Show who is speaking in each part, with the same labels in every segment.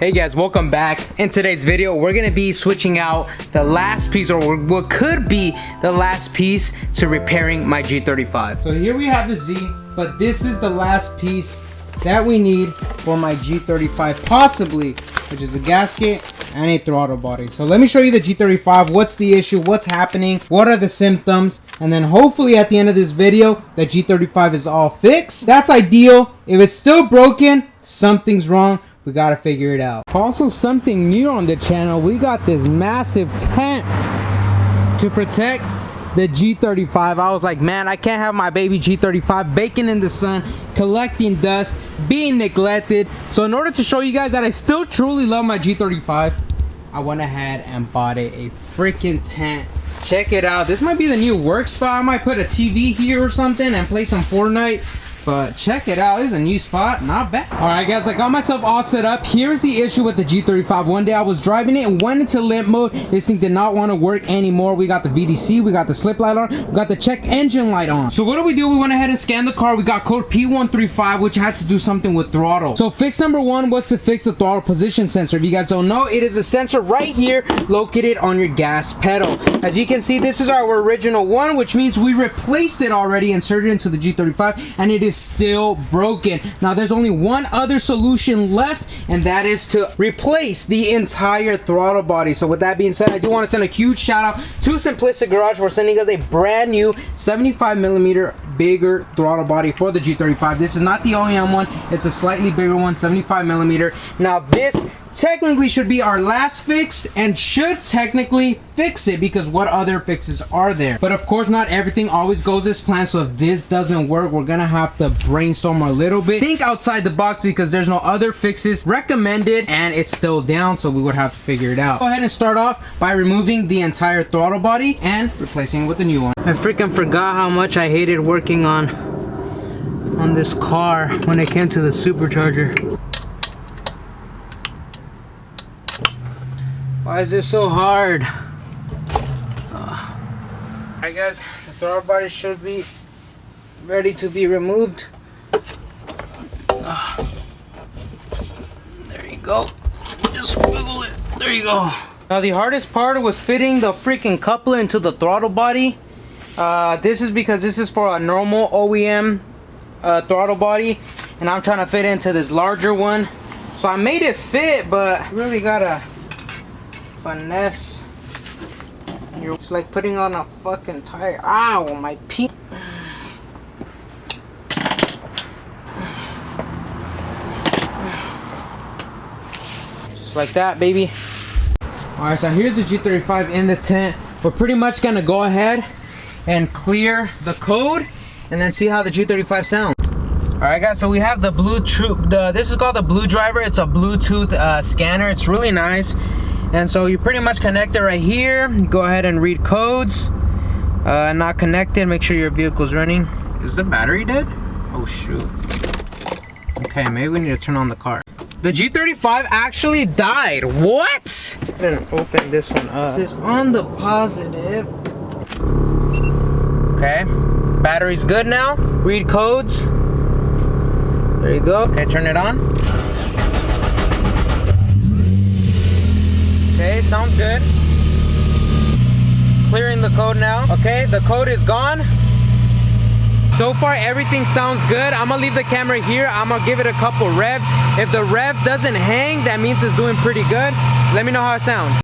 Speaker 1: Hey guys, welcome back. In today's video, we're gonna be switching out the last piece, or what could be the last piece to repairing my G35.
Speaker 2: So here we have the Z, but this is the last piece that we need for my G35 possibly, which is a gasket and a throttle body. So let me show you the G35, what's the issue, what's happening, what are the symptoms, and then hopefully at the end of this video, the G35 is all fixed. That's ideal. If it's still broken, something's wrong. We gotta figure it out. Also, something new on the channel, we got this massive tent to protect the G35. I was like, man, I can't have my baby G35 baking in the sun, collecting dust, being neglected. So in order to show you guys that I still truly love my G35, I went ahead and bought it a freaking tent. Check it out. This might be the new work spot. I might put a TV here or something and play some Fortnite. But check it out, it's a new spot, not bad. All right guys, I got myself all set up. Here's the issue with the G35. One day I was driving it and went into limp mode. This thing did not want to work anymore. We got the VDC, we got the slip light on, we got the check engine light on. So what do? We went ahead and scanned the car. We got code P2135, which has to do something with throttle. So fix number one was to fix the throttle position sensor. If you guys don't know, it is a sensor right here located on your gas pedal. As you can see, this is our original one, which means we replaced it already, inserted into the G35, and it is still broken. Now there's only one other solution left, and that is to replace the entire throttle body. So with that being said, I do want to send a huge shout out to Simplistic Garage for sending us a brand new 75mm bigger throttle body for the G35. This is not the OEM one, it's a slightly bigger one, 75mm. Now this technically should be our last fix and should technically fix it, because what other fixes are there? But of course, not everything always goes as planned. So if this doesn't work, we're gonna have to brainstorm a little bit, think outside the box, because there's no other fixes recommended and it's still down, so we would have to figure it out. Go ahead and start off by removing the entire throttle body and replacing it with a new one. I freaking forgot how much I hated working on this car when it came to the supercharger. Why is this so hard? Alright guys, the throttle body should be ready to be removed. There you go. Just wiggle it. There you go. Now the hardest part was fitting the freaking coupler into the throttle body. This is because this is for a normal OEM throttle body, and I'm trying to fit into this larger one. So I made it fit, but I really gotta finesse. It's like putting on a fucking tire. Ow, my pee. Just like that, baby. Alright, so here's the G35 in the tent. We're pretty much gonna go ahead and clear the code and then see how the G35 sounds. Alright guys, so we have the Bluetooth, this is called the Blue Driver. It's a Bluetooth scanner. It's really nice. And so you pretty much connect it right here. You go ahead and read codes. Not connected, make sure your vehicle's running. Is the battery dead? Oh shoot. Okay, maybe we need to turn on the car. The G35 actually died. What? I'm gonna open this one up. It's on the positive. Okay, battery's good now. Read codes. There you go. Okay, turn it on. Okay, sounds good. Clearing the code now. Okay, the code is gone. So far, everything sounds good. I'm gonna leave the camera here. I'm gonna give it a couple revs. If the rev doesn't hang, that means it's doing pretty good. Let me know how it sounds.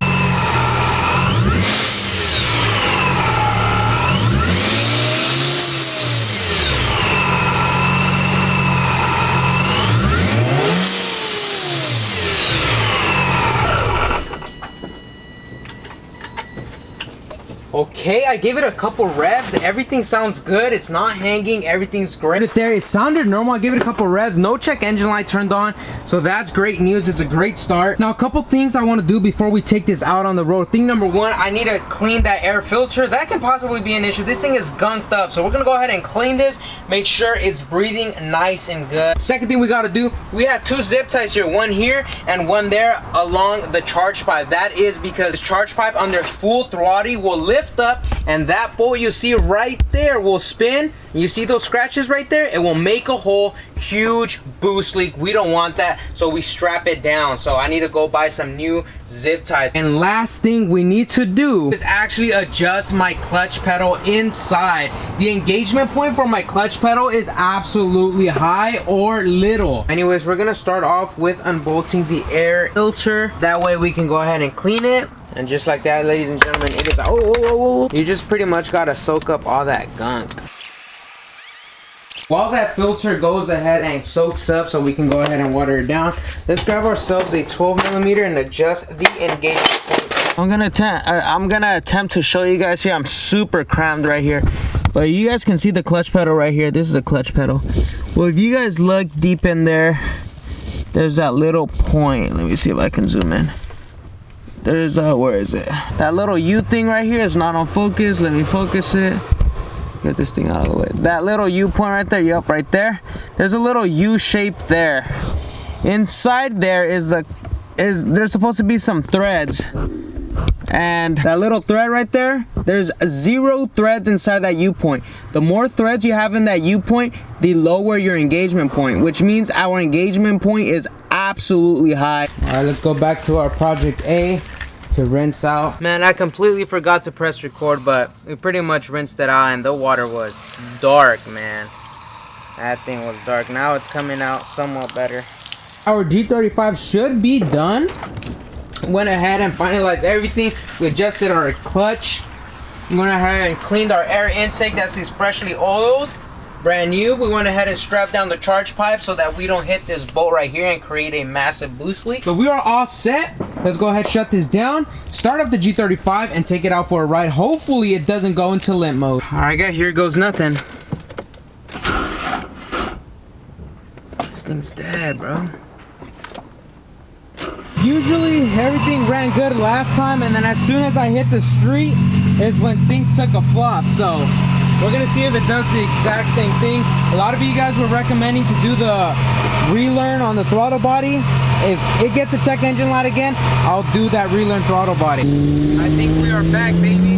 Speaker 2: Okay, I gave it a couple revs. Everything sounds good. It's not hanging. Everything's great. There, it sounded normal. I gave it a couple revs. No check engine light turned on. So that's great news. It's a great start. Now, a couple things I want to do before we take this out on the road. Thing number one, I need to clean that air filter. That can possibly be an issue. This thing is gunked up. So we're going to go ahead and clean this. Make sure it's breathing nice and good. Second thing we got to do, we have two zip ties here. One here and one there along the charge pipe. That is because the charge pipe under full throttle will lift up, and that bolt you see right there will spin. You see those scratches right there? It will make a hole,
Speaker 1: huge boost leak. We don't want that, so we strap it down. So I need to go buy some new zip ties. And last thing we need to do is actually adjust my clutch pedal inside. The engagement point for my clutch pedal is absolutely high or little. Anyways, we're gonna start off with unbolting the air filter. That way we can go ahead and clean it. And just like that, ladies and gentlemen, it is, you just pretty much gotta soak up all that gunk. While that filter goes ahead and soaks up so we can go ahead and water it down, let's grab ourselves a 12mm and adjust the engagement point. I'm gonna attempt to show you guys here. I'm super crammed right here, but you guys can see the clutch pedal right here. This is the clutch pedal. Well, if you guys look deep in there, there's that little point. Let me see if I can zoom in. There's where is it? That little U thing right here is not on focus. Let me focus it. Get this thing out of the way. That little U point right there, yup, right there. There's a little U shape there. Inside there there's supposed to be some threads. And that little thread right there, there's 0 threads inside that U point. The more threads you have in that U point, the lower your engagement point, which means our engagement point is absolutely high. All right, let's go back to our project A to rinse out. Man, I completely forgot to press record, but we pretty much rinsed it out and the water was dark, man. That thing was dark. Now it's coming out somewhat better. Our G35 should be done. Went ahead and finalized everything. We adjusted our clutch. Went ahead and cleaned our air intake. That's freshly oiled, brand new. We went ahead and strapped down the charge pipe so that we don't hit this bolt right here and create a massive boost leak. So we are all set. Let's go ahead, shut this down, start up the G35 and take it out for a ride. Hopefully it doesn't go into limp mode. All right, guys, here goes nothing. This thing's dead, bro. Usually everything ran good last time, and then as soon as I hit the street is when things took a flop. So we're gonna see if it does the exact same thing. A lot of you guys were recommending to do the relearn on the throttle body. If it gets a check engine light again, I'll do that relearn throttle body. I think we are back, baby.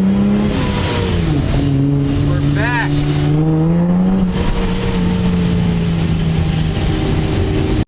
Speaker 1: We're back.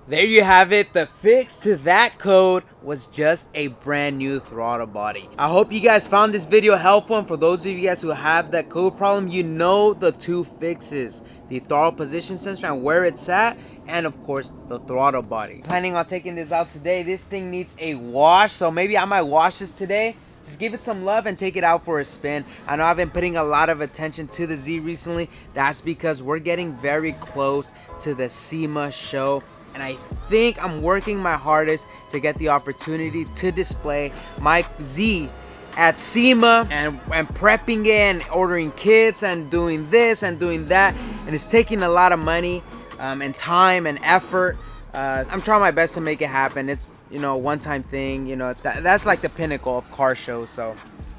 Speaker 1: There you have it. The fix to that code was just a brand new throttle body. I hope you guys found this video helpful, and for those of you guys who have that code problem, you know the 2 fixes: the throttle position sensor and where it's at, and of course the throttle body. Planning on taking this out today. This thing needs a wash, so maybe I might wash this today. Just give it some love and take it out for a spin. I know I've been putting a lot of attention to the Z recently. That's because we're getting very close to the SEMA show, and I think I'm working my hardest to get the opportunity to display my Z at SEMA, and prepping it and ordering kits and doing this and doing that, and it's taking a lot of money and time and effort. I'm trying my best to make it happen. It's, you know, a one-time thing, you know. That's like the pinnacle of car shows, so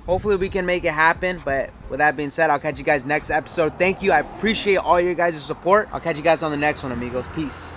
Speaker 1: hopefully we can make it happen. But with that being said, I'll catch you guys next episode. Thank you. I appreciate all your guys' support. I'll catch you guys on the next one, amigos. Peace.